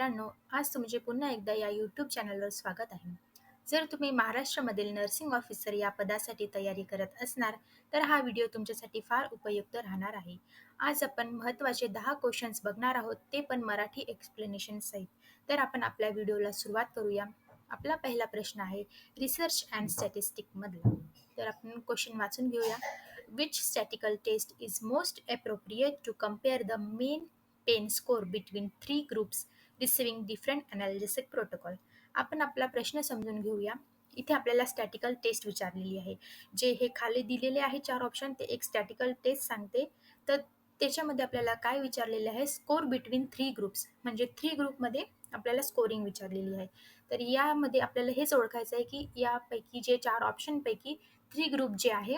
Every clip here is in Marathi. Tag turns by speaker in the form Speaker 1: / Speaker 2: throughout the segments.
Speaker 1: मित्रांनो, आज तुमचे पुन्हा एकदा या यूट्यूब चॅनलवर स्वागत आहे. जर तुम्ही महाराष्ट्रामधील नर्सिंग ऑफिसर या पदासाठी तयारी करत असणार, तर हा व्हिडिओ तुमच्यासाठी फार उपयुक्त राहणार आहे. आज आपण महत्त्वाचे 10 क्वेश्चन्स बघणार आहोत, ते पण मराठी एक्सप्लेनेशन सहित. तर आपण आपल्या व्हिडिओला सुरुवात करूया. आपला पहिला प्रश्न आहे रिसर्च अँड स्टॅटिस्टिक मधला. तर आपण क्वेश्चन वाचून घेऊया. Which statical test is most appropriate to compare the mean pain score between 3 groups receiving different analysis protocol. आपण आपला प्रश्न समजून घेऊया. इथे आपल्याला स्टॅटिकल टेस्ट विचारलेली आहे. जे हे खाली दिलेले आहे 4 ऑप्शन, ते एक स्टॅटिकल टेस्ट सांगते. तर त्याच्यामध्ये आपल्याला काय विचारलेले आहे, स्कोर बिटवीन 3 ग्रुप्स, म्हणजे 3 ग्रुपमध्ये आपल्याला स्कोरिंग विचारलेली आहे. तर यामध्ये आपल्याला हेच ओळखायचं आहे की यापैकी जे 4 ऑप्शनपैकी 3 ग्रुप जे आहे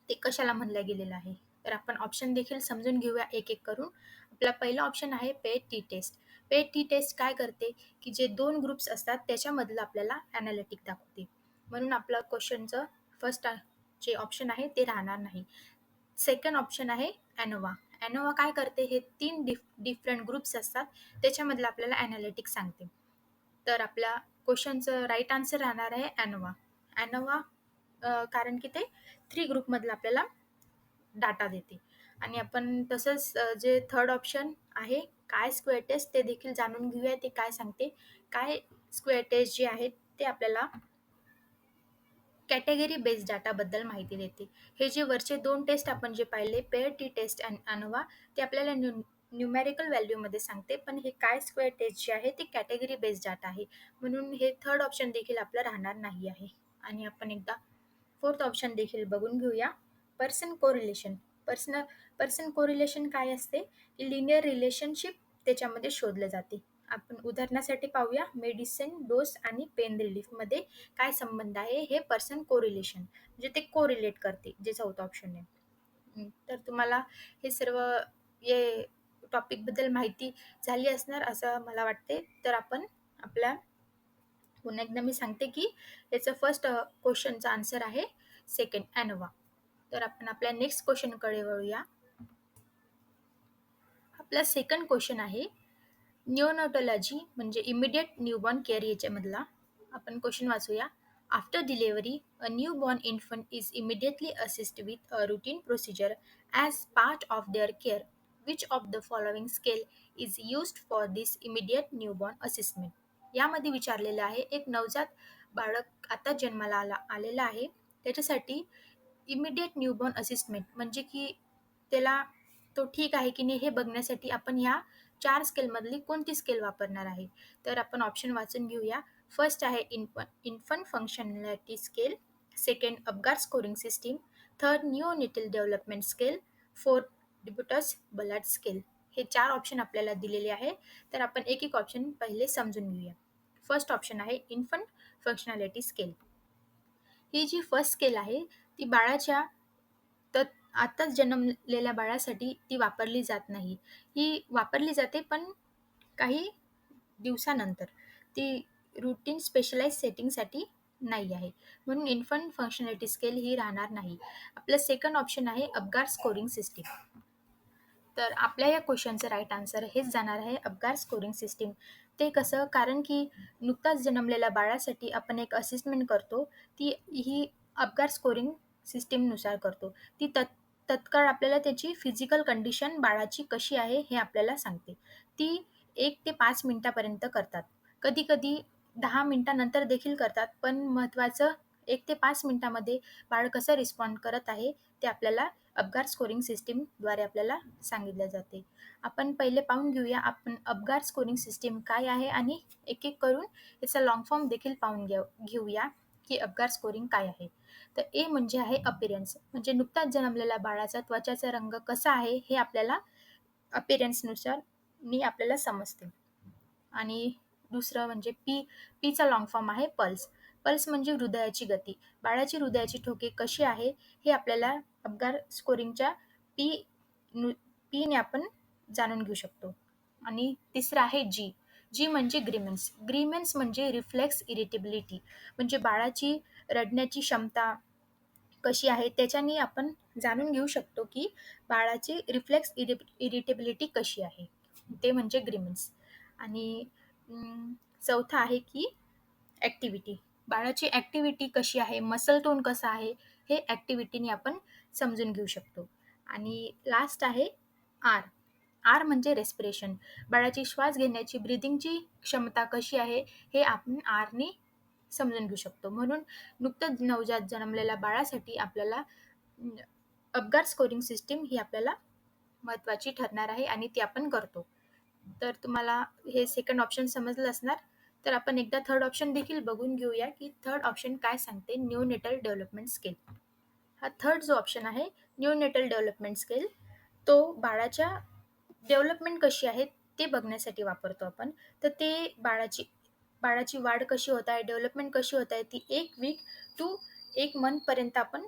Speaker 1: ते कशाला म्हणलं गेलेलं आहे. तर आपण ऑप्शन देखील समजून घेऊया एक एक करून. आपला पहिला ऑप्शन आहे paired T test. Paired T test काय करते की जे 2 ग्रुप्स असतात त्याच्यामधलं आपल्याला ॲनालिटिक दाखवते. म्हणून आपलं क्वेश्चनचं फर्स्ट जे ऑप्शन आहे ते राहणार नाही. सेकंड ऑप्शन आहे ॲनोवा. ॲनोवा काय करते, हे 3 डिफरंट ग्रुप्स असतात त्याच्यामधलं आपल्याला ॲनालिटिक सांगते. तर आपल्या क्वेश्चनचं राईट आन्सर राहणार आहे ॲनोवा. ॲनोवा कारण की ते 3 ग्रुपमधलं आपल्याला डाटा देते. आणि आपण तसंच जे थर्ड ऑप्शन आहे काय स्क्वेअर टेस्ट, ते देखील जाणून घेऊया ते काय सांगते. काय स्क्वेअर टेस्ट जे आहेत ते आपल्याला कॅटेगरी बेस्ड डाटाबद्दल माहिती देते. हे जे वरचे 2 टेस्ट आपण जे पाहिले, पेअर टी टेस्ट आणि अनोवा, ते आपल्याला न्यूमेरिकल व्हॅल्यूमध्ये सांगते. पण हे काय स्क्वेअर टेस्ट जे आहे ते कॅटेगरी बेस्ड डाटा आहे. म्हणून हे थर्ड ऑप्शन देखील आपलं राहणार नाही आहे. आणि आपण एकदा फोर्थ ऑप्शन देखील बघून घेऊया. Person correlation. पर्सन कोरिलेशन काय असते की लिनियर रिलेशनशिप त्याच्यामध्ये शोधलं जाते. आपण उदाहरणासाठी पाहूया. मेडिसिन डोस आणि पेन रिलीफमध्ये काय संबंध आहे, हे पर्सन कोरिलेशन, म्हणजे ते कोरिलेट करते, जे चौथं ऑप्शन आहे. तर तुम्हाला हे सर्व हे टॉपिकबद्दल माहिती झाली असणार असं मला वाटते. तर आपण आपल्या पुन्हा एकदा मी सांगते की याचं फर्स्ट क्वेश्चनचा आन्सर आहे सेकंड ॲनोवा. तर आपण आपल्या नेक्स्ट क्वेश्चनकडे वळूया. आपला सेकंड क्वेश्चन आहे न्यूनोटॉलॉजी म्हणजे इमिडिएट न्यूबॉर्न केअर याच्यामधला. आपण क्वेश्चन वाचूया. After delivery a newborn infant is immediately assist with a routine procedure as part of their care. Which of the following scale is used for this immediate newborn assessment. यामध्ये विचारलेलं आहे एक नवजात बाळक आता जन्माला आलेलं आहे, त्याच्यासाठी इमिडिएट न्यूबॉर्न असिस्टमेंट म्हणजे की त्याला तो ठीक आहे की नाही हे बघण्यासाठी आपण ह्या 4 स्केलमधली कोणती स्केल वापरणार आहे. तर आपण ऑप्शन वाचून घेऊया. फर्स्ट आहे infant functionality scale, second Apgar scoring system, third neonatal development scale, fourth Dubowitz Ballard scale. हे 4 ऑप्शन आपल्याला दिलेले आहे. तर आपण एक एक ऑप्शन पहिले समजून घेऊया. फर्स्ट ऑप्शन आहे इन्फंट फंक्शनॅलिटी स्केल. ही जी फर्स्ट स्केल आहे ती बाळाच्या तर आताच जन्मलेल्या बाळासाठी ती वापरली जात नाही. ही वापरली जाते पण काही दिवसानंतर. ती रूटीन स्पेशलाइज सेटिंगसाठी नाही आहे. म्हणून इन्फंट फंक्शनॅलिटी स्केल ही राहणार नाही. आपलं सेकंड ऑप्शन आहे अपगार स्कोरिंग सिस्टीम. तर आपल्या या क्वेश्चनचं राईट आन्सर हेच जाणार आहे अपगार स्कोरिंग सिस्टीम. ते कसं, कारण की नुकताच जन्मलेल्या बाळासाठी आपण एक असेसमेंट करतो, ती ही अपगार स्कोरिंग सिस्टीमनुसार करतो. ती तत्काळ आपल्याला त्याची फिजिकल कंडिशन बाळाची कशी आहे हे आपल्याला सांगते. ती 1 ते 5 मिनिटापर्यंत करतात. कधी-कधी 10 मिनिटानंतर देखील करतात, पण महत्त्वाचं 1 ते 5 मिनिटामध्ये बाळ कसं रिस्पॉन्ड करत आहे ते आपल्याला अपगार स्कोरिंग सिस्टीमद्वारे आपल्याला सांगितलं जाते. आपण पहिले पाहून घेऊया आपण अपगार स्कोरिंग सिस्टीम काय आहे आणि एक एक करून याचा लाँग फॉर्म देखील पाहून घेऊया की अपगार स्कोरिंग काय आहे. तर ए म्हणजे आहे अपीअरन्स, म्हणजे नुकताच जन्मलेल्या बाळाचा त्वचाचा रंग कसा आहे हे आपल्याला अपीअरन्सनुसार आपल्याला समजते. आणि दुसरं म्हणजे पीचा लाँग फॉर्म आहे पल्स. पल्स म्हणजे हृदयाची गती. बाळाची हृदयाची ठोके कशी आहे हे आपल्याला अपगार स्कोरिंगच्या पी पीने आपण जाणून घेऊ शकतो. आणि तिसरं आहे जी. जी म्हणजे ग्रीमेन्स. ग्रीमेन्स म्हणजे रिफ्लेक्स इरिटेबिलिटी, म्हणजे बाळाची रडण्याची क्षमता कशी आहे त्याच्याने आपण जाणून घेऊ शकतो की बाळाची रिफ्लेक्स इरिटेबिलिटी कशी आहे. ते म्हणजे ग्रीमेन्स. आणि चौथा आहे की ॲक्टिव्हिटी. बाळाची ॲक्टिव्हिटी कशी आहे, मसल टोन कसा आहे, हे ॲक्टिव्हिटीने आपण समजून घेऊ शकतो. आणि लास्ट आहे आर. आर म्हणजे रेस्पिरेशन. बाळाची श्वास घेण्याची, ब्रीथिंगची क्षमता कशी आहे, हे आपण आरने समजून घेऊ शकतो. म्हणून नुकतंच नवजात जन्मलेल्या बाळासाठी आपल्याला अपगार स्कोरिंग सिस्टीम ही आपल्याला महत्त्वाची ठरणार आहे आणि ती आपण करतो. तर तुम्हाला हे सेकंड ऑप्शन समजलं असणार. तर आपण एकदा थर्ड ऑप्शन देखील बघून घेऊया की थर्ड ऑप्शन काय सांगते. Neonatal development scale. हा थर्ड जो ऑप्शन आहे न्यूनेटल डेव्हलपमेंट स्केल, तो बाळाच्या डेव्हलपमेंट कशी आहे ते बघण्यासाठी वापरतो आपण. तर ते बाळाची वाढ कशी होत आहे, डेव्हलपमेंट कशी होत आहे, ती 1 वीक टू 1 मंथपर्यंत आपण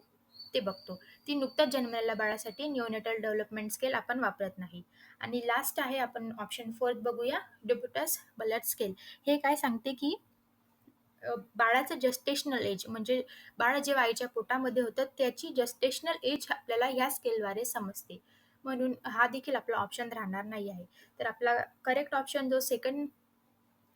Speaker 1: ते बघतो. ती नुकत्याच जन्मलेल्या बाळासाठी न्यूनेटल डेव्हलपमेंट स्केल आपण वापरत नाही. आणि लास्ट आहे आपण ऑप्शन फोर्थ बघूया, ड्युबिटस बलट स्केल. हे काय सांगते की बाळाचं जस्टेशनल एज म्हणजे बाळ जेव्हा आईच्या पोटामध्ये होतं त्याची जस्टेशनल एज आपल्याला ह्या स्केलद्वारे समजते. म्हणून हा देखील आपला ऑप्शन राहणार नाही आहे. तर आपला करेक्ट ऑप्शन जो सेकंड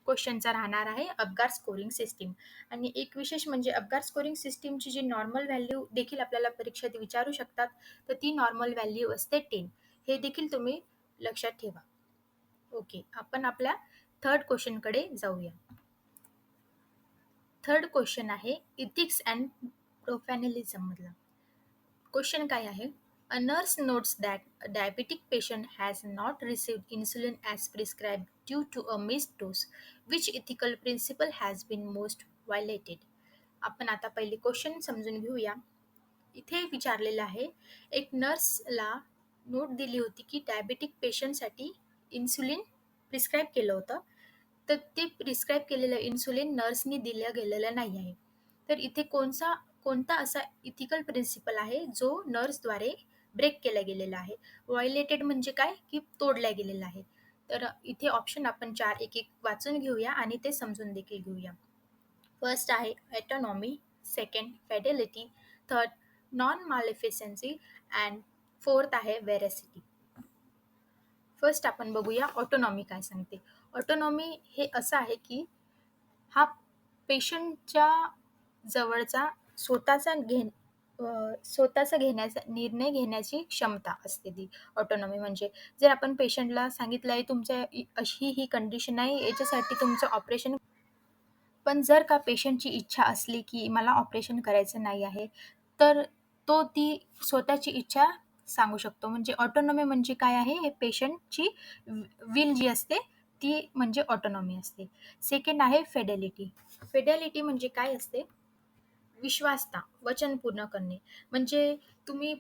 Speaker 1: क्वेश्चनचा राहणार आहे अपगार स्कोरिंग सिस्टीम. आणि एक विशेष म्हणजे अपगार स्कोरिंग सिस्टीमची जी नॉर्मल व्हॅल्यू देखील आपल्याला परीक्षेत विचारू शकतात, तर ती नॉर्मल व्हॅल्यू असते 10. हे देखील तुम्ही लक्षात ठेवा. ओके, आपण आपल्या थर्ड क्वेश्चनकडे जाऊया. थर्ड क्वेश्चन आहे इथिक्स अँड प्रोफॅनिलिझम मधला. क्वेश्चन काय आहे? A nurse notes that a diabetic patient has not received insulin as prescribe due to a missed dose. Which ethical principle has been most violated? आपण आता पहिले क्वेश्चन समजून घेऊया. इथे विचारलेलं आहे, एक नर्सला नोट दिली होती की डायबेटिक पेशंटसाठी इन्सुलिन प्रिस्क्राईब केलं होतं. तर ते प्रिस्क्राईब केलेलं इन्सुलिन नर्सनी दिलं गेलेलं नाही आहे. तर इथे कोणता असा इथिकल प्रिन्सिपल आहे जो नर्सद्वारे ब्रेक केला गेलेला आहे? व्हायलेटेड म्हणजे काय की तोडल्या गेलेला आहे. तर इथे ऑप्शन आपण 4 एक एक वाचून घेऊया आणि ते समजून देखील घेऊया. फर्स्ट आहे autonomy, second fidelity, third non maleficence and fourth आहे व्हेरॅसिटी. फर्स्ट आपण बघूया ऑटोनॉमी काय सांगते. ऑटोनॉमी हे असं आहे की हा पेशंटच्या जवळचा स्वतःचा घेण्याचा निर्णय घेण्याची क्षमता असते ती ऑटोनॉमी म्हणजे. जर आपण पेशंटला सांगितलं आहे तुमच्या अशी ही कंडिशन आहे, याच्यासाठी तुमचं ऑपरेशन, पण जर का पेशंटची इच्छा असली की मला ऑपरेशन करायचं नाही आहे, तर तो ती स्वतःची इच्छा सांगू शकतो. म्हणजे ऑटोनॉमी म्हणजे काय आहे, हे पेशंटची विल जी असते ती म्हणजे ऑटोनॉमी असते. सेकंड आहे फेडेलिटी. फेडेलिटी म्हणजे काय असते? विश्वासता, वचन पूर्ण करणे. म्हणजे तुम्ही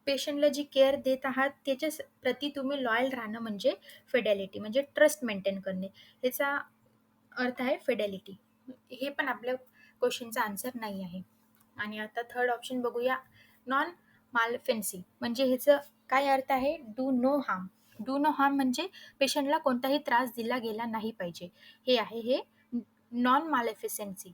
Speaker 1: पेशंटला जी केअर देत आहात त्याच्या प्रती तुम्ही लॉयल राहणं म्हणजे फिडेलिटी, म्हणजे ट्रस्ट मेंटेन करणे. ह्याचा अर्थ आहे फिडेलिटी. हे पण आपल्या क्वेश्चनचा आन्सर नाही आहे. आणि आता थर्ड ऑप्शन बघूया, नॉन मालफेन्सी. म्हणजे ह्याचं काय अर्थ आहे? Do no harm. Do no harm म्हणजे पेशंटला कोणताही त्रास दिला गेला नाही पाहिजे. हे आहे हे नॉन मालेफिसेन्सी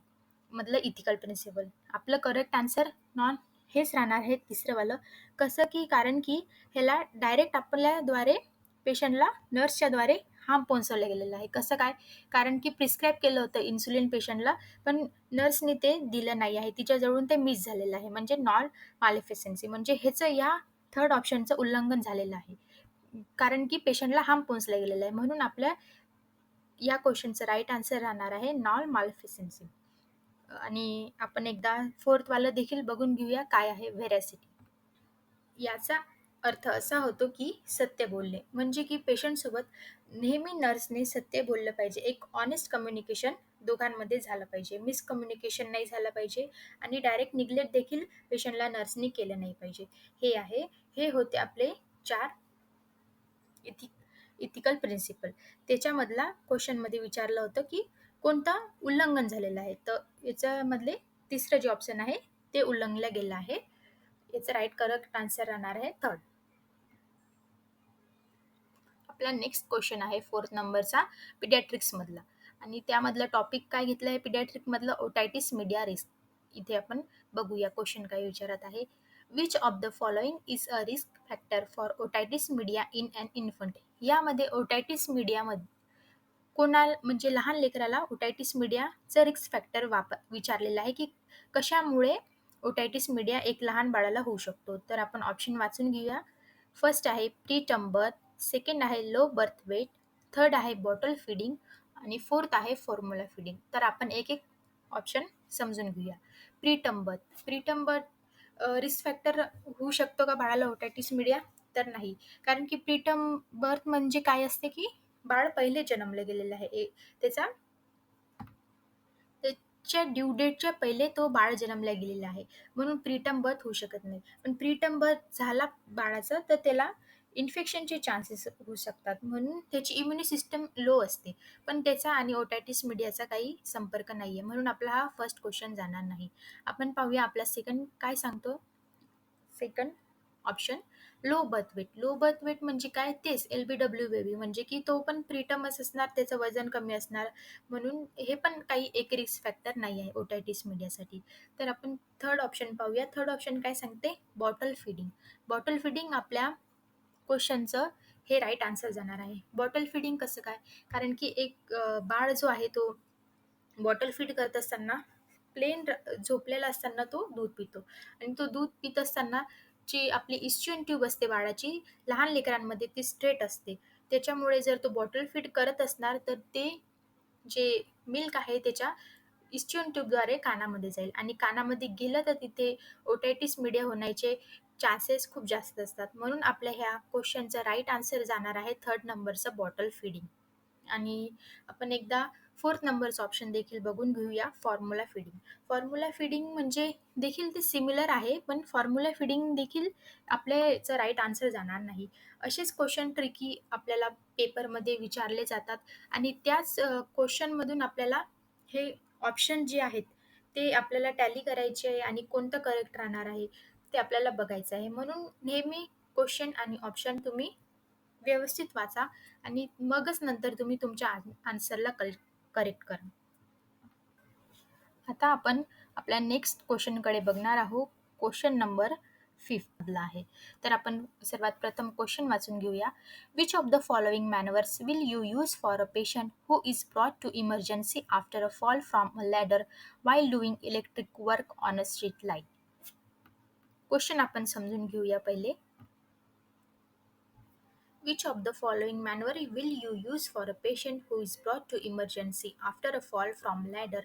Speaker 1: मधलं इथिकल प्रिन्सिपल. आपलं करेक्ट आन्सर नॉन हेच राहणार आहे तिसरंवालं. कसं की कारण की ह्याला डायरेक्ट आपल्याद्वारे पेशंटला नर्सच्याद्वारे हार्म पोहोचवलं गेलेलं आहे. कसं काय? कारण की प्रिस्क्राईब केलं होतं इन्सुलिन पेशंटला, पण नर्सनी ते दिलं नाही आहे, तिच्याजवळून ते मिस झालेलं आहे. म्हणजे नॉन मालिफिसन्सी म्हणजे ह्याचं या थर्ड ऑप्शनचं उल्लंघन झालेलं आहे. कारण की पेशंटला हार्म पोहोचलं गेलेलं आहे. म्हणून आपल्या या क्वेश्चनचं राईट आन्सर राहणार आहे नॉन मालिफिसन्सी. आणि आपण एकदा फोर्थवालं देखील बघून घेऊया काय आहे व्हेरॅसिटी. याचा अर्थ असा होतो की सत्य बोलणे. म्हणजे की पेशंटसोबत नेहमी नर्सने सत्य बोललं पाहिजे. एक ऑनेस्ट कम्युनिकेशन दोघांमध्ये झालं पाहिजे. मिसकम्युनिकेशन नाही झालं पाहिजे आणि डायरेक्ट निग्लेक्ट देखील पेशंटला नर्सनी केलं नाही पाहिजे. हे होते आपले 4 इथिकल प्रिन्सिपल. त्याच्यामधला क्वेश्चनमध्ये विचारलं होतं की कोणता उल्लंघन झालेलं आहे. तर याच्यामधले तिसरं जे ऑप्शन आहे ते उल्लंघलं गेलं आहे. याचा राईट करेक्ट आन्सर राहणार आहे थर्ड. आपला नेक्स्ट क्वेश्चन आहे फोर्थ नंबरचा पिडियाट्रिक्स मधला. आणि त्यामधलं टॉपिक काय घेतलं आहे पिडियाट्रिक ओटायटिस मीडिया रिस्क. इथे आपण बघूया क्वेश्चन काय विचारत आहे. Which of the following is a risk factor for otitis media in an infant. यामध्ये ओटायटिस मीडियामध्ये म्हणजे लहान लेकराला ओटायटिस मीडियाचं रिस्क फॅक्टर विचारलेलं आहे, की कशामुळे ओटायटिस मीडिया एक लहान बाळाला होऊ शकतो. तर आपण ऑप्शन वाचून घेऊया. फर्स्ट आहे प्री टर्म बर्थ, सेकंड आहे लो बर्थ वेट, थर्ड आहे बॉटल फीडिंग आणि फोर्थ आहे फॉर्म्युला फीडिंग. तर आपण एक एक ऑप्शन समजून घेऊया. Pre term birth risk factor होऊ शकतो का बाळाला ओटायटिस मीडिया? तर नाही. कारण की प्रीटर्म बर्थ म्हणजे काय असते, की बाळ पहिले जन्मले गेलेलं आहे. त्याचा त्याच्या ड्यू डेटच्या पहिले तो बाळ जन्मला गेलेला आहे. म्हणून प्रीटर्म बर्थ होऊ शकत नाही. पण प्रीटर्म बर्थ झाला बाळाचा तर त्याला इन्फेक्शनचे चान्सेस होऊ शकतात. म्हणून त्याची इम्युनी सिस्टम लो असते. पण त्याचा आणि ओटायटिस मीडियाचा काही संपर्क नाहीये. म्हणून आपला हा फर्स्ट क्वेश्चन जाणार नाही. आपण पाहूया आपला सेकंड काय सांगतो. Second option low birth weight. Low birth weight म्हणजे काय? तेच LBW बेबी म्हणजे की तो पण प्रीटर्मच असणार, त्याचं वजन कमी असणार. म्हणून हे पण काही एक रिस्क फॅक्टर नाही आहे ओटायटिस मीडियासाठी. तर आपण थर्ड ऑप्शन पाहूया. थर्ड ऑप्शन काय सांगते? Bottle feeding. बॉटल फिडिंग आपल्या क्वेश्चनचं हे राईट आन्सर जाणार आहे. बॉटल फिडिंग कसं काय? कारण की एक बाळ जो आहे तो बॉटल फीड करत असताना झोपलेला असताना तो दूध पितो आणि तो दूध पित असताना जी आपली इस्च्युअन ट्यूब असते बाळाची, लहान लेकरांमध्ये ती स्ट्रेट असते. त्याच्यामुळे जर तो बॉटल फीड करत असणार तर ते जे मिल्क आहे त्याच्या इस्च्युअन ट्यूबद्वारे कानामध्ये जाईल आणि कानामध्ये गेलं तर तिथे ओटायटिस मीडिया होण्याचे चान्सेस खूप जास्त असतात. म्हणून आपल्या ह्या क्वेश्चनचा राईट आन्सर जाणार आहे थर्ड नंबरचं बॉटल फीडिंग. आणि आपण एकदा फोर्थ नंबरचं ऑप्शन देखील बघून घेऊया, फॉर्म्युला फिडिंग. फॉर्म्युला फिडिंग म्हणजे देखील ते सिमिलर आहे, पण फॉर्म्युला फिडिंग देखील आपल्याचं राईट आन्सर जाणार नाही. असेच क्वेश्चन ट्रिकी आपल्याला पेपरमध्ये विचारले जातात आणि त्याच क्वेश्चनमधून आपल्याला हे ऑप्शन जे आहेत ते आपल्याला टॅली करायचे आहे आणि कोणतं करेक्ट राहणार आहे ते आपल्याला बघायचं आहे. म्हणून नेहमी क्वेश्चन आणि ऑप्शन तुम्ही व्यवस्थित वाचा आणि मगच नंतर तुम्ही तुमच्या आन्सरला करेक्ट करा. आता आपण आपल्या नेक्स्ट क्वेश्चनकडे बघणार आहोत. क्वेश्चन नंबर 5 मधला आहे. तर आपण सर्वात प्रथम क्वेश्चन वाचून घेऊया. Which of the following manoeuvres will you use for a patient who is brought to emergency after a fall from a ladder while doing electric work on a street light? Question आपण समजून घेऊया पहिले. Which of the following maneuver will you use for a patient who is brought to emergency after a fall from ladder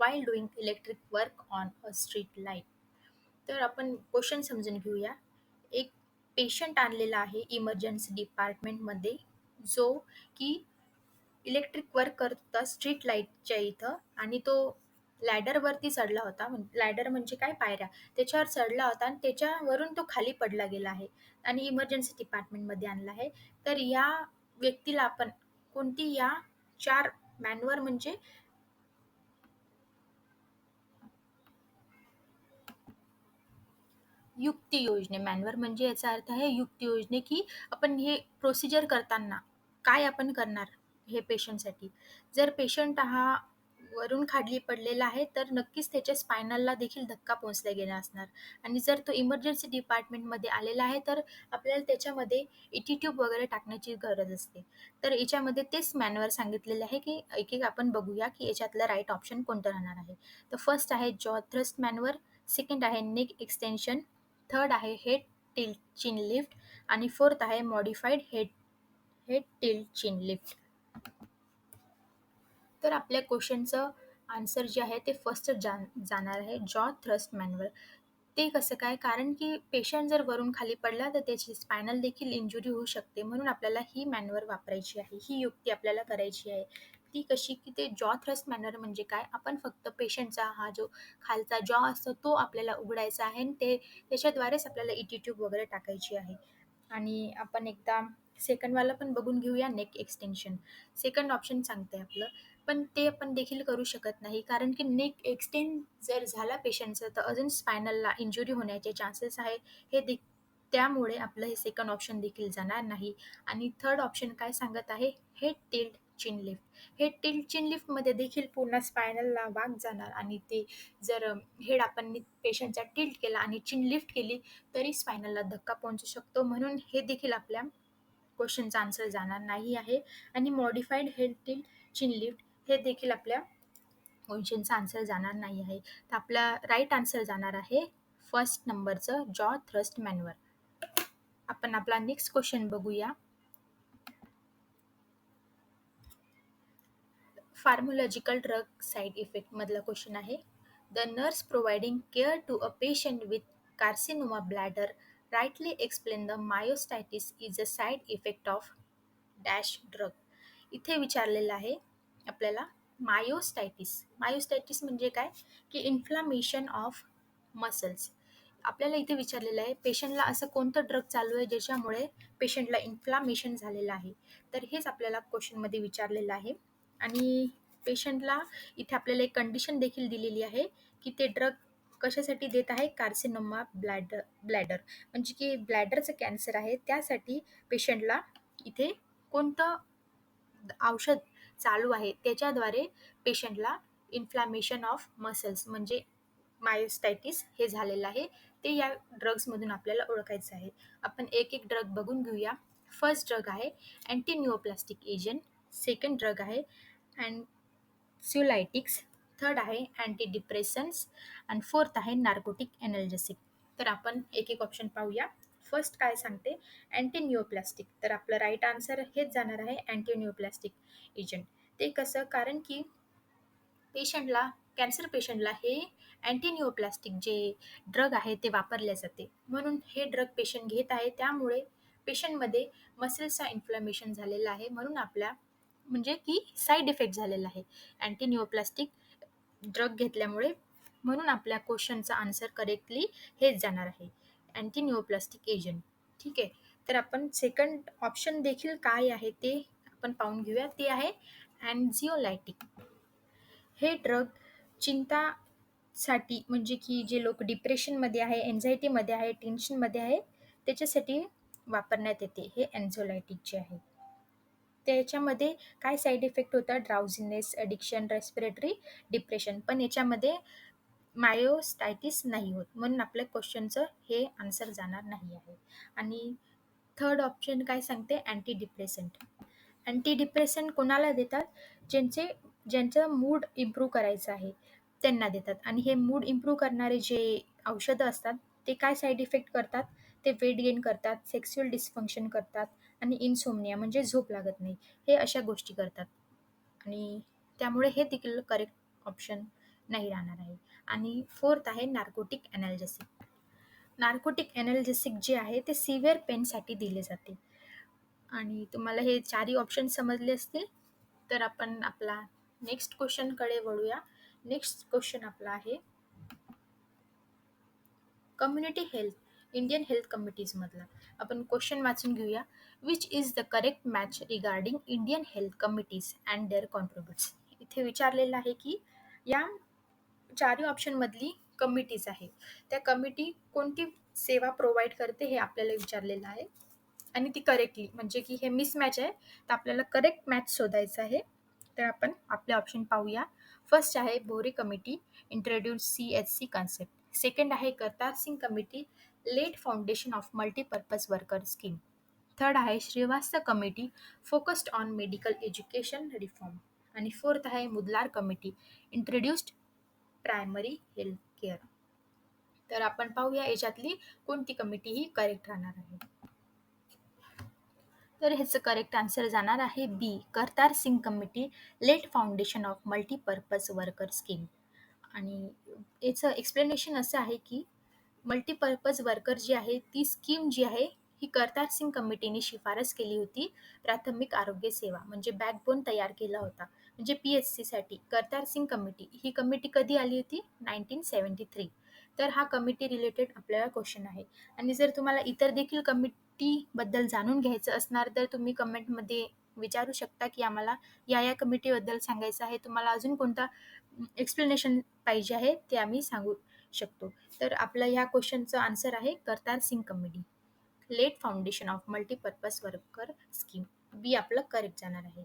Speaker 1: while doing electric work on a street light? तर आपण क्वेश्चन समजून घेऊया. एक पेशंट आणलेला आहे इमर्जन्सी डिपार्टमेंटमध्ये, जो की इलेक्ट्रिक वर्क करत होता स्ट्रीट लाईटच्या इथं आणि तो लॅडरवरती चढला होता. लॅडर म्हणजे काय? पायऱ्या. त्याच्यावर चढला होता आणि त्याच्यावरून तो खाली पडला गेला आहे आणि इमर्जन्सी डिपार्टमेंटमध्ये आणला आहे. तर या व्यक्तीला आपण कोणती या 4 मॅनवर म्हणजे युक्ती योजने, मॅनवर म्हणजे याचा अर्थ आहे युक्ती योजने, की आपण हे प्रोसिजर करताना काय आपण करणार हे पेशंटसाठी. जर पेशंट हा वरून खाली पडलेला आहे तर नक्कीच त्याच्या स्पायनलला देखील धक्का पोहोचला गेला असणार आणि जर तो इमर्जन्सी डिपार्टमेंटमध्ये आलेला आहे तर आपल्याला त्याच्यामध्ये इटी ट्यूब वगैरे टाकण्याची गरज असते. तर याच्यामध्ये तेच मॅनवर सांगितलेले आहे, की एक एक आपण बघूया की याच्यातलं राईट ऑप्शन कोणतं राहणार आहे. तर फर्स्ट आहे जॉ थ्रस्ट मॅनवर, सेकंड आहे नेक एक्सटेन्शन, थर्ड आहे हेड टिल्ट चिन लिफ्ट आणि फोर्थ आहे मॉडिफाईड हेड हेड टिल्ट चिन लिफ्ट. तर आपल्या क्वेश्चनचं आन्सर जे आहे ते फर्स्ट जाणार आहे जॉ थ्रस्ट मॅनवर. ते कसं काय? कारण की पेशंट जर वरून खाली पडला तर त्याची स्पायनल देखील इंजुरी होऊ शकते. म्हणून आपल्याला ही मॅनवर वापरायची आहे. ही युक्ती आपल्याला करायची आहे. ती कशी? की ते जॉ थ्रस्ट मॅनर म्हणजे काय? आपण फक्त पेशंटचा हा जो खालचा जॉ असतो तो आपल्याला उघडायचा आहे आणि त्याच्याद्वारेच आपल्याला इटी ट्यूब वगैरे टाकायची आहे. आणि आपण एकदा सेकंडवाला पण बघून घेऊया, नेक एक्सटेन्शन. सेकंड ऑप्शन सांगते आपलं. पण ते आपण देखील करू शकत नाही कारण की नेक एक्सटेंड जर झाला पेशंटचा तर अजून स्पायनलला इंजुरी होण्याचे चान्सेस आहे. त्यामुळे आपलं हे सेकंड ऑप्शन देखील जाणार नाही. आणि थर्ड ऑप्शन काय सांगत आहे? हेड टिल्ट चिन लिफ्ट. हेड टिल्ट चिन लिफ्टमध्ये देखील पूर्ण स्पायनलला वाक जाणार आणि ते जर हेड आपण पेशंटचा टिल्ट केला आणि चिन लिफ्ट केली तरी स्पायनलला धक्का पोहोचू शकतो. म्हणून हे देखील आपल्या क्वेश्चनचा आन्सर जाणार नाही आहे. आणि मॉडिफाईड हेड टिल्ट चिन लिफ्ट, हे देखील आपल्या क्वेश्चनचा आन्सर जाणार नाही आहे. तर आपला राईट आन्सर जाणार आहे फर्स्ट नंबरचं जॉ थ्रस्ट मॅन्युअर. आपण आपला नेक्स्ट क्वेश्चन बघूया. फार्मोलॉजिकल ड्रग साइड इफेक्ट मधला क्वेश्चन आहे. The nurse providing care to a patient with carcinoma bladder rightly explain the myositis is a side effect of dash drug. इथे विचारलेलं आहे आपल्याला मायोस्टायटिस. मायोस्टायटिस म्हणजे काय, की इन्फ्लामेशन ऑफ मसल्स. आपल्याला इथे विचारलेलं आहे पेशंटला असं कोणतं ड्रग चालू आहे ज्याच्यामुळे पेशंटला इन्फ्लामेशन झालेलं आहे. तर हेच आपल्याला क्वेश्चनमध्ये विचारलेलं आहे. आणि पेशंटला इथे आपल्याला एक कंडिशन देखील दिलेली आहे की ते ड्रग कशासाठी देत आहे, कार्सिनोमा ब्लॅडर म्हणजे की ब्लॅडरचं कॅन्सर आहे त्यासाठी पेशंटला इथे कोणतं औषध चालू आहे त्याच्याद्वारे पेशंटला इन्फ्लामेशन ऑफ मसल्स म्हणजे मायोस्टायटिस हे झालेलं आहे. ते या ड्रग्समधून आपल्याला ओळखायचं आहे. आपण एक एक ड्रग बघून घेऊया. फर्स्ट ड्रग आहे अँटीन्यूओप्लास्टिक एजंट, सेकंड ड्रग आहे अँक्सिओलायटिक्स, थर्ड आहे अँटी डिप्रेशन्स आणि फोर्थ आहे नार्कोटिक एनर्जेसिक. तर आपण एक एक ऑप्शन पाहूया. फर्स्ट काय सांगते, अँटीन्यूओप्लास्टिक. तर आपलं राईट आन्सर हेच जाणार आहे अँटीन्यूओप्लास्टिक एजंट. ते कसं, कारण की पेशंटला कॅन्सर पेशंटला हे अँटीन्यूओप्लास्टिक जे ड्रग आहे ते वापरले जाते, म्हणून हे ड्रग पेशंट घेत आहे. त्यामुळे पेशंटमध्ये मसल्सचा इन्फ्लमेशन झालेला आहे, म्हणून आपल्या म्हणजे की साईड इफेक्ट झालेला आहे अँटीन्यूओप्लास्टिक ड्रग घेतल्यामुळे. म्हणून आपल्या क्वेश्चनचा आन्सर करेक्टली हेच जाणार आहे अँटीन्यूओप्लास्टिक एजंट. ठीक आहे. तर आपण सेकंड ऑप्शन देखील काय आहे ते आपण पाहून घेऊया. ते आहे अँक्झिओलायटिक. हे ड्रग चिंतासाठी म्हणजे की जे लोक डिप्रेशनमध्ये आहे, एन्झायटीमध्ये आहे, टेन्शनमध्ये आहे त्याच्यासाठी वापरण्यात येते हे अँक्झोलायटिक जे आहे. त्याच्यामध्ये काय साईड इफेक्ट होतात, ड्राउझिनेस, ॲडिक्शन, रेस्पिरेटरी डिप्रेशन, पण याच्यामध्ये मायोस्टायटिस नाही होत, म्हणून आपल्या क्वेश्चनचं हे आन्सर जाणार नाही आहे. आणि थर्ड ऑप्शन काय सांगते, अँटी डिप्रेसंट. अँटी डिप्रेसंट कोणाला देतात, ज्यांचे ज्यांचं मूड इम्प्रूव्ह करायचं आहे त्यांना देतात. आणि हे मूड इम्प्रूव्ह करणारे जे औषधं असतात ते काय साईड इफेक्ट करतात, ते वेट गेन करतात, सेक्स्युअल डिस्फंक्शन करतात आणि इन्सोमनिया म्हणजे झोप लागत नाही, हे अशा गोष्टी करतात. आणि त्यामुळे हे देखील करेक्ट ऑप्शन नाही राहणार आहे. आणि फोर्थ आहे नार्कोटिक एनाल्जेसिक. नार्कोटिक एनाल्जेसिक जे आहे ते सिव्हिअर पेनसाठी दिले जाते. आणि तुम्हाला हे चारही ऑप्शन समजले असतील. तर आपण आपला नेक्स्ट क्वेश्चनकडे वळूया. नेक्स्ट क्वेश्चन आपला आहे कम्युनिटी हेल्थ इंडियन हेल्थ कमिटीजमधला. आपण क्वेश्चन वाचून घेऊया. Which is the correct match regarding Indian health committees and their contributes. इथे विचारलेलं आहे की या चारही ऑप्शनमधली कमिटीज आहे, त्या कमिटी कोणती सेवा प्रोव्हाइड करते हे आपल्याला विचारलेलं आहे. आणि ती करेक्टली म्हणजे की हे मिसमॅच आहे, तर आपल्याला करेक्ट मॅच शोधायचं आहे. तर आपण आपले ऑप्शन पाहूया. फर्स्ट आहे Bhore committee, introduce CHC concept. Second आहे Kartar Singh committee, laid foundation of multipurpose worker scheme. Third आहे Shrivastava committee, focused on medical education reform. आणि फोर्थ आहे Mudaliar committee, introduced primary health care. तर आपण पाहूया याच्यातली कोणती कमिटी ही करेक्ट राहणार आहे. तर ह्याचं करेक्ट आन्सर जाणार आहे B, Kartar Singh committee, laid foundation of multipurpose worker scheme. आणि याचं एक्सप्लेनेशन असं आहे की मल्टीपर्पज वर्कर जी आहे ती स्कीम जी आहे ही करतार सिंग कमिटीने शिफारस केली होती. प्राथमिक आरोग्य सेवा म्हणजे बॅकबोन तयार केला होता, म्हणजे PHC साठी करतार सिंग कमिटी. ही कमिटी कधी आली होती, 1973. तर हा कमिटी रिलेटेड आपल्याला क्वेश्चन आहे. आणि जर तुम्हाला इतर देखील कमिटीबद्दल जाणून घ्यायचं असणार तर तुम्ही कमेंटमध्ये विचारू शकता की आम्हाला या कमिटीबद्दल सांगायचं आहे, तुम्हाला अजून कोणता एक्सप्लेनेशन पाहिजे आहे ते आम्ही सांगू शकतो. तर आपलं ह्या क्वेश्चनचं आन्सर आहे Kartar Singh committee, laid foundation of multipurpose worker scheme. B आपलं करेक्ट जाणार आहे.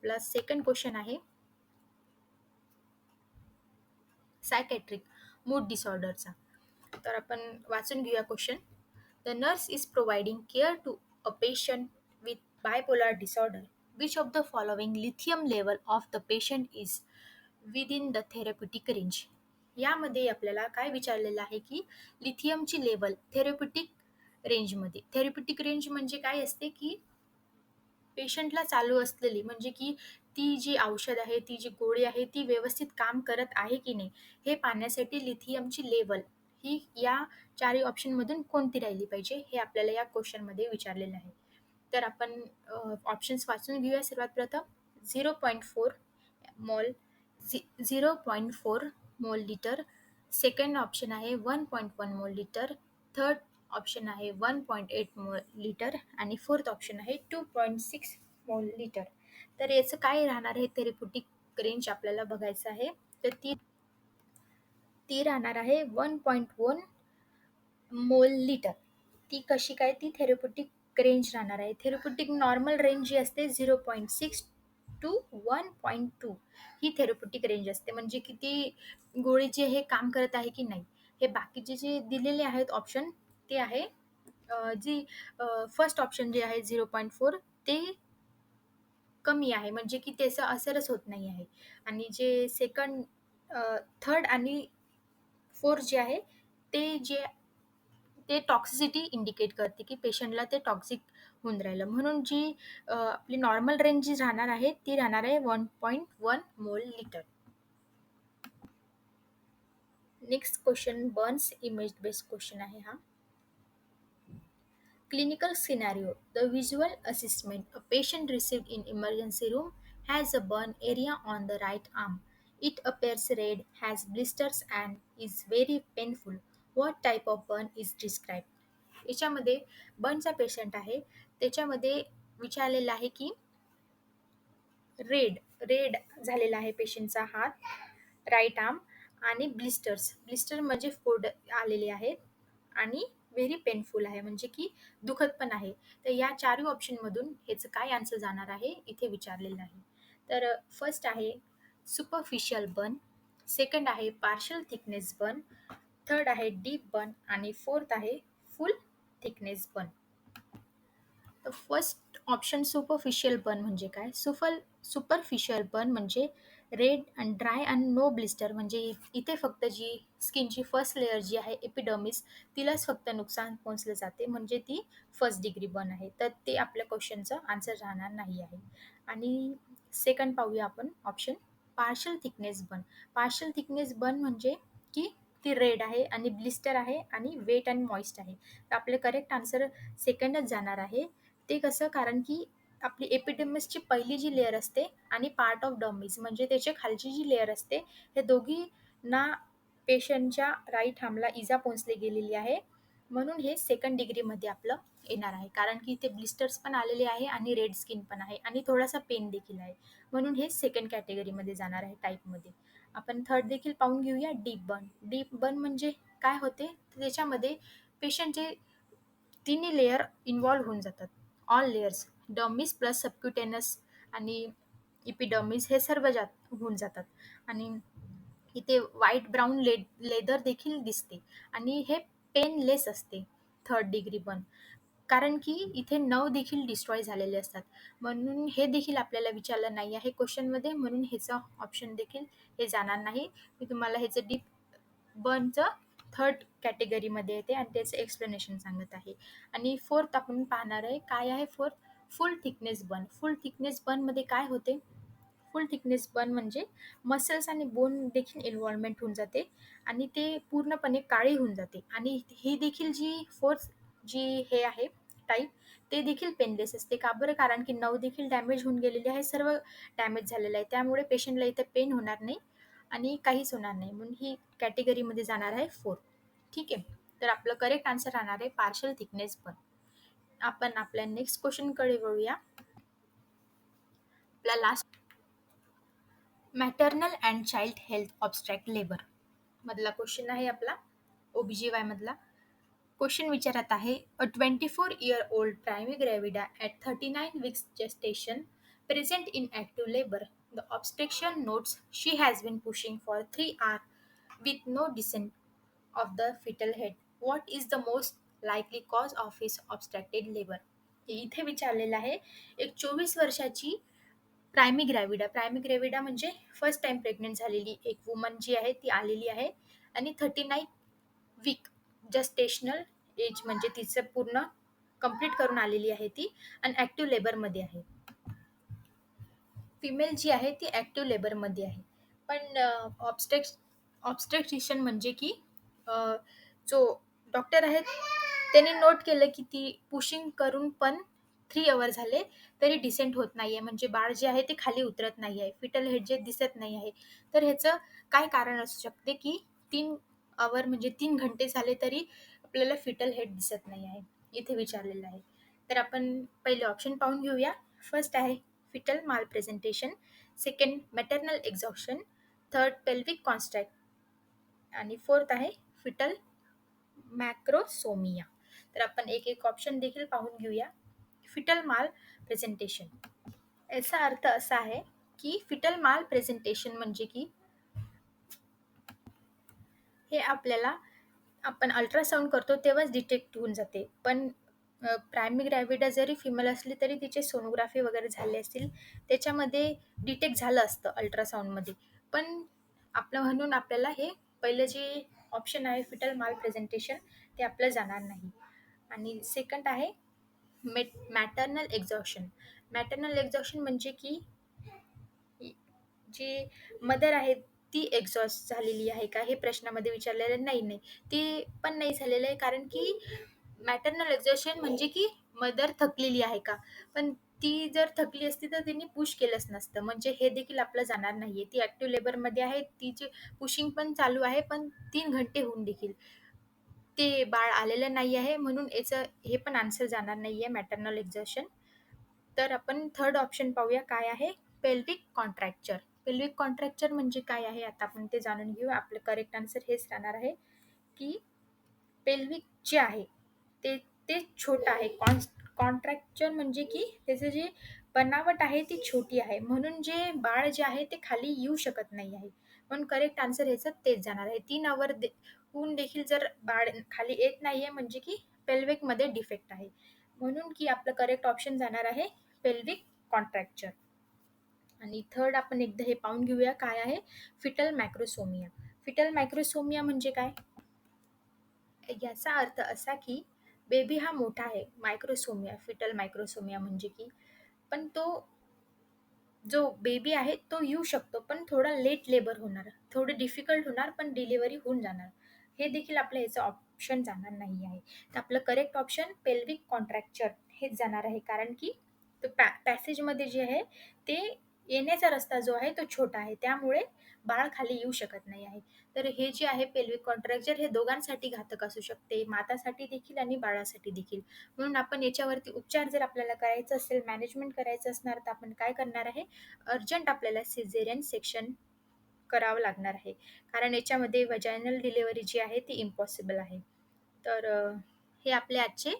Speaker 1: प्लस सेकंड क्वेश्चन आहे सायकॅट्रिक मूड डिसऑर्डरचा. तर आपण वाचून घेऊया question. The nurse is providing care to a patient with bipolar disorder Which of the following lithium level of the patient is within the therapeutic range? यामध्ये आपल्याला काय विचारलेलं आहे की लिथियमची लेवल थेरप्युटिक रेंज म्हणजे काय असते की पेशंटला चालू असलेली म्हणजे की ती जी औषध आहे, ती जी गोळी आहे, ती व्यवस्थित काम करत आहे की नाही, हे पाहण्यासाठी लिथियमची लेव्हल ही या 4ही ऑप्शनमधून कोणती राहिली पाहिजे, हे आपल्याला या क्वेश्चनमध्ये विचारलेलं आहे. तर आपण ऑप्शन्स वाचून घेऊया सर्वात प्रथम. 0.4 मोल 0.4 मोल लिटर. सेकंड ऑप्शन आहे 1.1 मोल लिटर. थर्ड ऑप्शन आहे 1.8 मोल लिटर आणि फोर्थ ऑप्शन आहे 2.6 मोल लिटर. तर याचं काय राहणार आहे थेरप्युटिक रेंज आपल्याला बघायचं आहे. तर ती ती राहणार आहे 1.1 मोल लिटर. ती कशी काय ती थेरप्युटिक रेंज राहणार आहे. थेरप्युटिक नॉर्मल रेंज जी असते 0.6 टू 1.2 ही थेरप्युटिक रेंज असते. म्हणजे किती गोळीचे हे काम करत आहे की नाही. हे बाकीचे जे दिलेले आहेत ऑप्शन ते आहे जी फर्स्ट ऑप्शन जे आहे 0.4 ते कमी आहे म्हणजे की त्याचा असरच होत नाही आहे. आणि जे सेकंड थर्ड आणि फोर्थ जे आहे ते जे ते टॉक्सिसिटी इंडिकेट करते की पेशंटला ते टॉक्सिक होऊन राहिलं. म्हणून जी आपली नॉर्मल रेंज जी राहणार आहे ती राहणार आहे 1.1 मोल litre. Next question Burns image based question आहे हा. Clinical scenario: the visual assessment a patient received in emergency room has a burn area on the right arm. It appears red, has blisters and is very painful. What type of burn is described? याच्यामध्ये बर्नचा पेशंट आहे. त्याच्यामध्ये विचारलेलं आहे की रेड रेड झालेला आहे पेशंटचा हात, राईट आर्म आणि ब्लिस्टर म्हणजे फोड आलेले आहेत आणि व्हेरी पेनफुल आहे म्हणजे की दुखत पण आहे. तर या चारही ऑप्शनमधून ह्याचं काय आन्सर जाणार आहे इथे विचारलेलं आहे. तर फर्स्ट आहे सुपरफिशियल बर्न, सेकंड आहे पार्शल थिकनेस बर्न, थर्ड आहे डीप बर्न आणि फोर्थ आहे फुल थिकनेस बर्न. तर फर्स्ट ऑप्शन सुपरफिशियल बर्न म्हणजे काय? सुपरफिशियल बर्न म्हणजे red and dry and no blister म्हणजे इथे फक्त जी स्किनची फर्स्ट लेअर जी आहे एपिडर्मिस तिलाच फक्त नुकसान पोहोचलं जाते म्हणजे ती फर्स्ट डिग्री बर्न आहे. तर ते आपल्या क्वेश्चनचं आन्सर राहणार नाही आहे. आणि सेकंड पाहूया आपण option partial thickness burn. Partial thickness burn म्हणजे की ती रेड आहे आणि ब्लिस्टर आहे आणि वेट अँड मॉइस्ट आहे. तर आपले करेक्ट आन्सर सेकंडच जाणार आहे. ते कसं कारण की आपली एपिडर्मिसची पहिली जी लेयर असते आणि पार्ट ऑफ डर्मिस म्हणजे त्याच्या खालची जी लेयर असते हे दोघी ना पेशंटच्या राईट आर्मला इजा पोहोचली गेलेली आहे. म्हणून हे सेकंड डिग्रीमध्ये आपलं येणार आहे कारण की ते ब्लिस्टर्स पण आलेले आहे आणि रेड स्किन पण आहे आणि थोडासा पेन देखील आहे. म्हणून हे सेकंड कॅटेगरीमध्ये जाणार आहे टाईपमध्ये. आपण थर्ड देखील पाहून घेऊया डीप बर्न. डीप बर्न म्हणजे काय होते त्याच्यामध्ये पेशंटचे तिन्ही लेयर इन्व्हॉल्व्ह होऊन जातात. ऑल लेयर्स डर्मिस प्लस सबक्युटेनस आणि इपिडर्मिस हे सर्व होऊन जातात आणि इथे व्हाईट ब्राऊन लेदर देखील दिसते आणि हे पेनलेस असते थर्ड डिग्री बर्न कारण की इथे नव देखील डिस्ट्रॉय झालेले असतात. म्हणून हे देखील आपल्याला विचारलं नाही आहे क्वेश्चनमध्ये म्हणून ह्याचं ऑप्शन देखील हे जाणार नाही. मी तुम्हाला ह्याचं डीप बर्नचं थर्ड कॅटेगरीमध्ये येते आणि त्याचं एक्सप्लेनेशन सांगत आहे. आणि फोर्थ आपण पाहणार आहे काय आहे fourth full thickness burn. Full thickness बर्नमध्ये काय होते? फुल थिकनेस बर्न म्हणजे मसल्स आणि बोन देखील इन्व्हॉल्वमेंट होऊन जाते आणि ते पूर्णपणे काळी होऊन जाते आणि ही देखील जी फोर्थ जी हे आहे टाईप ते देखील पेनलेस असते. का बरं? कारण की नव देखील डॅमेज होऊन गेलेले आहे, सर्व डॅमेज झालेलं आहे. त्यामुळे पेशंटला इथे पेन होणार नाही आणि काहीच होणार नाही. म्हणून ही कॅटेगरीमध्ये जाणार आहे फोर्थ. ठीक आहे. तर आपलं करेक्ट आन्सर राहणार आहे पार्शल थिकनेस बर्न. आपण आपल्या नेक्स्ट क्वेश्चनकडे वळूया. आपला last maternal and child health obstruct labour मधला क्वेश्चन आहे आपला OBGY मधला. क्वेश्चन विचारत आहे a 24-year-old primigravida at 39 weeks gestation present in active labor. The obstetrician notes she has been pushing for 3 hours with no descent of the fetal head. What is the most likely cause of his obstructed labor? इथे विचारलेलं आहे, एक 24 वर्षाची प्रायमी ग्रॅव्हिडा म्हणजे फर्स्ट टाइम प्रेग्नंट झालेली एक वुमन जी आहे ती आलेली आहे आणि 39 वीक जस्टेशनल एज म्हणजे तिचं पूर्ण कंप्लीट करून आलेली आहे ती आणि ॲक्टिव्ह लेबरमध्ये आहे. फिमेल जी आहे ती ॲक्टिव्ह लेबरमध्ये आहे. पण ऑब्स्टेट्रिशियन म्हणजे की अ, जो डॉक्टर आहेत त्यांनी नोट केलं की ती पुशिंग करून पण 3 अवर झाले तरी डिसेंट होत नाहीये. म्हणजे बाळ जे आहे ते खाली उतरत नाही आहे. फिटल हेड जे दिसत नाही आहे. तर ह्याचं काय कारण असू शकते की 3 अवर म्हणजे 3 घंटे झाले तरी आपल्याला फिटल हेड दिसत नाही आहे. इथे विचारलेलं आहे. तर आपण पहिले ऑप्शन पाहून घेऊया. फर्स्ट आहे fetal malpresentation, second maternal exhaustion, third pelvic contract आणि फोर्थ आहे fetal macrosomia. तर आपण एक एक ऑप्शन देखील पाहून घेऊया. फिटल माल प्रेझेंटेशन याचा अर्थ असा आहे की फिटल माल प्रेझेंटेशन म्हणजे की हे आपल्याला आपण अल्ट्रासाउंड करतो तेव्हाच डिटेक्ट होऊन जाते. पण प्रायमी ग्रॅव्हिडा जरी फिमेल असली तरी तिचे सोनोग्राफी वगैरे झाले असतील त्याच्यामध्ये डिटेक्ट झालं असतं अल्ट्रासाउंडमध्ये. पण आपलं म्हणून आपल्याला हे पहिलं जे ऑप्शन आहे फिटल माल प्रेझेंटेशन ते आपलं जाणार नाही. आणि सेकंड आहे मॅटर्नल एक्झॉशन. मॅटर्नल एक्झॉशन म्हणजे की जी मदर आहे ती एक्झॉस्ट झालेली आहे का हे प्रश्नामध्ये विचारलेलं नाही. नाही ती पण नाही झालेलं आहे कारण की मॅटर्नल एक्झॉशन म्हणजे की मदर थकलेली आहे का. पण ती जर थकली असती तर तिने पुश केलंच नसतं. म्हणजे हे देखील आपलं जाणार नाहीये. ती ऍक्टिव्ह लेबरमध्ये आहे, तिची पुशिंग पण चालू आहे पण 3 घंटे होऊन देखील ते बाळ आलेलं नाही आहे. म्हणून याचं हे पण आन्सर जाणार नाहीये मॅटर्नल एक्झॉशन. तर आपण थर्ड ऑप्शन पाहूया काय आहे. पेल्विक कॉन्ट्रॅक्चर. पेल्विक कॉन्ट्रॅक्चर म्हणजे काय आहे आता आपण ते जाणून घेऊ. आपलं करेक्ट आन्सर हेच राहणार आहे की पेल्विक जे आहे ते ते छोटं आहे. कॉन्ट्रॅक्चर म्हणजे की त्याचं जे बनावट आहे ती छोटी आहे म्हणून जे बाळ जे आहे ते खाली येऊ शकत नाही आहे. म्हणून करेक्ट आन्सर ह्याचं तेच जाणार आहे. 3 आवर होऊन देखील जर बाळ खाली येत नाहीये म्हणजे की पेल्विकमध्ये डिफेक्ट आहे. म्हणून की आपलं करेक्ट ऑप्शन जाणार आहे पेल्विक कॉन्ट्रॅक्चर. आणि थर्ड आपण एकदा हे पाहून घेऊया काय आहे. फिटल मॅक्रोसोमिया. फिटल मॅक्रोसोमिया म्हणजे काय. याचा अर्थ असा की बेबी हा मोठा आहे. मायक्रोसोमिया फिटल मायक्रोसोमिया म्हणजे की पण तो जो बेबी आहे तो येऊ शकतो पण थोडा लेट लेबर होणार, थोडं डिफिकल्ट होणार पण डिलिव्हरी होऊन जाणार. हे देखील आपलं याचं ऑप्शन जाणार नाही आहे. तर आपलं करेक्ट ऑप्शन पेल्विक कॉन्ट्रॅक्चर हेच जाणार आहे कारण की तो पॅसेजमध्ये जे आहे ते येण्याचा रस्ता जो आहे तो छोटा आहे त्यामुळे बाळ खाली येऊ शकत नाही आहे. तर हे जे आहे पेल्विक कॉन्ट्रॅक्चर हे दोघांसाठी घातक असू शकते, मातासाठी देखील आणि बाळासाठी देखील. म्हणून आपण याच्यावरती उपचार जर आपल्याला करायचं असेल, मॅनेजमेंट करायचं असणार तर आपण काय करणार आहे, अर्जंट आपल्याला सिझेरियन सेक्शन करावं लागणार आहे. कारण याच्यामध्ये वजायनल डिलिव्हरी जी आहे ती इम्पॉसिबल आहे. तर हे आपले आजचे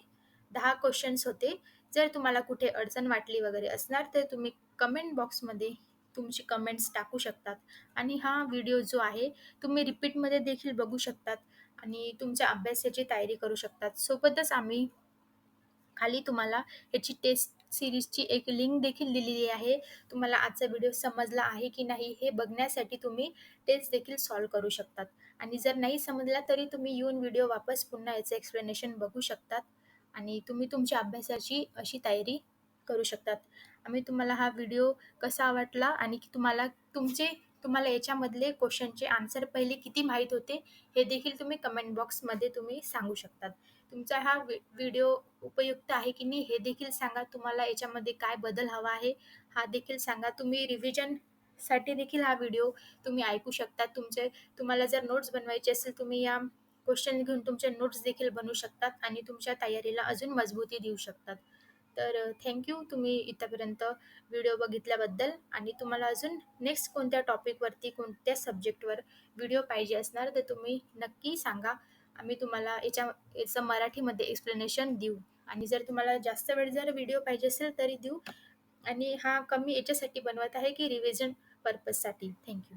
Speaker 1: 10 क्वेश्चन्स होते. जर तुम्हाला कुठे अडचण वाटली वगैरे असणार तर तुम्ही कमेंट बॉक्समध्ये तुमची कमेंट्स टाकू शकतात. आणि हा व्हिडिओ जो आहे तुम्ही रिपीटमध्ये देखील बघू शकतात आणि तुमच्या अभ्यासाची तयारी करू शकतात. सोबतच आम्ही खाली तुम्हाला याची टेस्ट सीरीजची एक लिंक देखील दिलेली आहे. तुम्हाला आजचा व्हिडिओ समजला आहे की नाही हे बघण्यासाठी तुम्ही टेस्ट देखील सॉल्व्ह करू शकतात. आणि जर नाही समजला तरी तुम्ही येऊन व्हिडिओ वापस पुन्हा याचं एक्सप्लेनेशन बघू शकतात आणि तुम्ही तुमच्या अभ्यासाची अशी तयारी करू शकतात. आम्ही तुम्हाला हा व्हिडिओ कसा वाटला आणि की तुम्हाला याच्यामधले क्वेश्चनचे आन्सर पहिले किती माहीत होते हे देखील तुम्ही कमेंट बॉक्समध्ये तुम्ही सांगू शकतात. तुमचा हा व्हिडिओ उपयुक्त आहे की नाही हे देखील सांगा. तुम्हाला याच्यामध्ये काय बदल हवा आहे हा देखील सांगा. तुम्ही रिव्हिजनसाठी देखील हा व्हिडिओ तुम्ही ऐकू शकता. तुम्हाला जर नोट्स बनवायचे असेल तुम्ही या क्वेश्चन घेऊन तुमचे नोट्स देखील बनवू शकतात आणि तुमच्या तयारीला अजून मजबूती देऊ शकतात. तर थँक्यू तुम्ही इथपर्यंत व्हिडिओ बघितल्याबद्दल. आणि तुम्हाला अजून नेक्स्ट कोणत्या टॉपिकवरती कोणत्या सब्जेक्टवर व्हिडिओ पाहिजे असणार तर तुम्ही नक्की सांगा. आम्ही तुम्हाला याचं मराठीमध्ये एक्सप्लेनेशन देऊ. आणि जर तुम्हाला जास्त वेळ जर व्हिडिओ पाहिजे असेल तरी देऊ. आणि हा कमी याच्यासाठी बनवत आहे की रिव्हिजन पर्पजसाठी. थँक्यू.